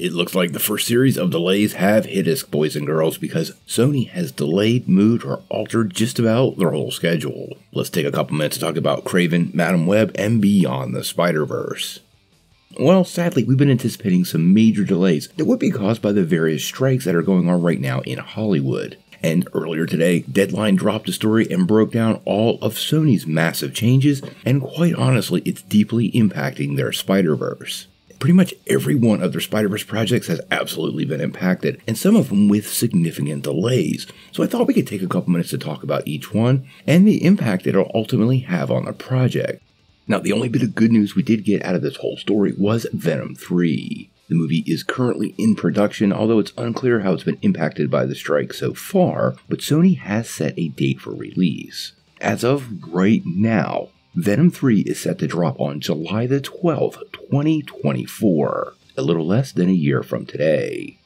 It looks like the first series of delays have hit us, boys and girls, because Sony has delayed, moved, or altered just about their whole schedule. Let's take a couple minutes to talk about Kraven, Madame Web, and Beyond the Spider-Verse. Well, sadly, we've been anticipating some major delays that would be caused by the various strikes that are going on right now in Hollywood. And earlier today, Deadline dropped a story and broke down all of Sony's massive changes, and quite honestly, it's deeply impacting their Spider-Verse. Pretty much every one of their Spider-Verse projects has absolutely been impacted, and some of them with significant delays. So I thought we could take a couple minutes to talk about each one, and the impact it'll ultimately have on the project. Now, the only bit of good news we did get out of this whole story was Venom 3. The movie is currently in production, although it's unclear how it's been impacted by the strike so far, but Sony has set a date for release. As of right now, Venom 3 is set to drop on July the 12th, 2024, a little less than a year from today.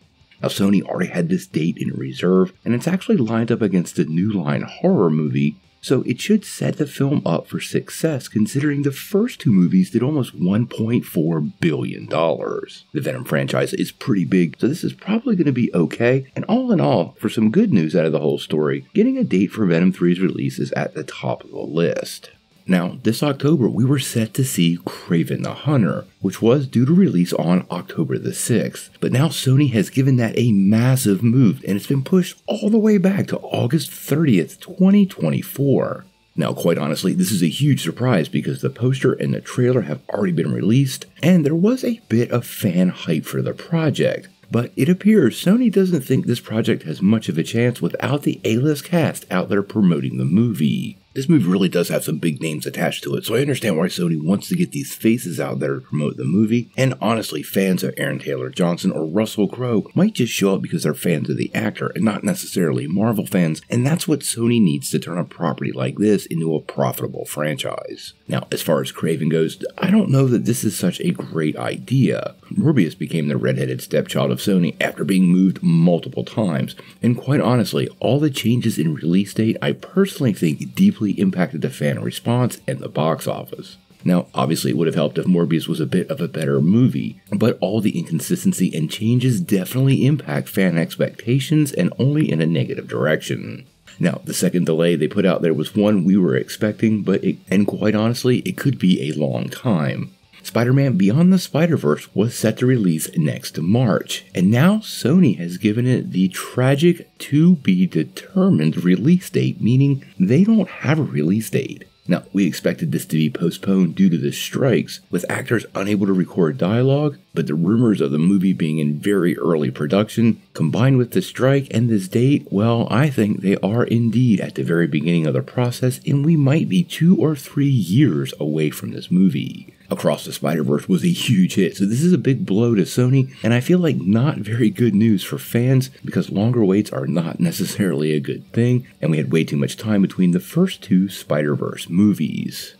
Now, Sony already had this date in reserve, and it's actually lined up against the New Line horror movie, so it should set the film up for success considering the first two movies did almost $1.4 billion. The Venom franchise is pretty big, so this is probably going to be okay, and all in all, for some good news out of the whole story, getting a date for Venom 3's release is at the top of the list. Now, this October, we were set to see Kraven the Hunter, which was due to release on October the 6th. But now Sony has given that a massive move, and it's been pushed all the way back to August 30th, 2024. Now, quite honestly, this is a huge surprise because the poster and the trailer have already been released, and there was a bit of fan hype for the project. But it appears Sony doesn't think this project has much of a chance without the A-list cast out there promoting the movie. This movie really does have some big names attached to it, so I understand why Sony wants to get these faces out there to promote the movie, and honestly, fans of Aaron Taylor Johnson or Russell Crowe might just show up because they're fans of the actor and not necessarily Marvel fans, and that's what Sony needs to turn a property like this into a profitable franchise. Now, as far as Kraven goes, I don't know that this is such a great idea. Morbius became the redheaded stepchild of Sony after being moved multiple times, and quite honestly, all the changes in release date I personally think deeply impacted the fan response and the box office. Now, obviously it would have helped if Morbius was a bit of a better movie, but all the inconsistency and changes definitely impact fan expectations and only in a negative direction. Now, the second delay they put out there was one we were expecting, and quite honestly, it could be a long time. Spider-Man Beyond the Spider-Verse was set to release next March, and now Sony has given it the tragic to-be-determined release date, meaning they don't have a release date. Now, we expected this to be postponed due to the strikes, with actors unable to record dialogue, but the rumors of the movie being in very early production, combined with the strike and this date, well, I think they are indeed at the very beginning of the process, and we might be 2 or 3 years away from this movie. Across the Spider-Verse was a huge hit, so this is a big blow to Sony, and I feel like not very good news for fans because longer waits are not necessarily a good thing, and we had way too much time between the first two Spider-Verse movies.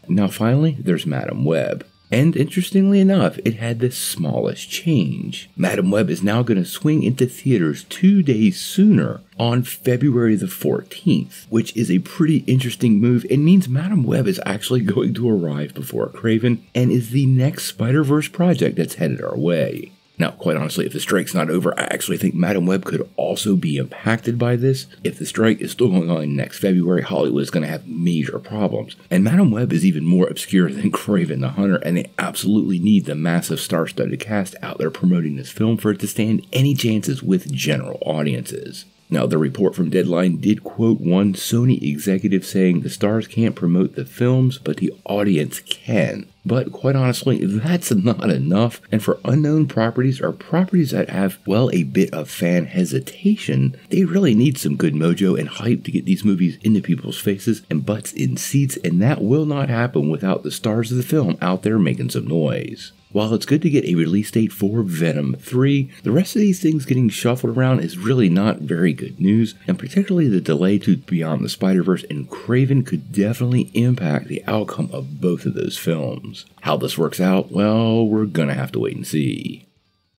Now finally, there's Madame Web. And interestingly enough, it had the smallest change. Madame Web is now going to swing into theaters 2 days sooner on February the 14th, which is a pretty interesting move and means Madame Web is actually going to arrive before Kraven and is the next Spider-Verse project that's headed our way. Now, quite honestly, if the strike's not over, I actually think Madame Web could also be impacted by this. If the strike is still going on next February, Hollywood is going to have major problems. And Madame Web is even more obscure than Kraven the Hunter, and they absolutely need the massive star-studded cast out there promoting this film for it to stand any chances with general audiences. Now, the report from Deadline did quote one Sony executive saying the stars can't promote the films, but the audience can. But quite honestly, that's not enough, and for unknown properties or properties that have, well, a bit of fan hesitation, they really need some good mojo and hype to get these movies into people's faces and butts in seats, and that will not happen without the stars of the film out there making some noise. While it's good to get a release date for Venom 3, the rest of these things getting shuffled around is really not very good news, and particularly the delay to Beyond the Spider-Verse and Kraven could definitely impact the outcome of both of those films. How this works out, well, we're gonna have to wait and see.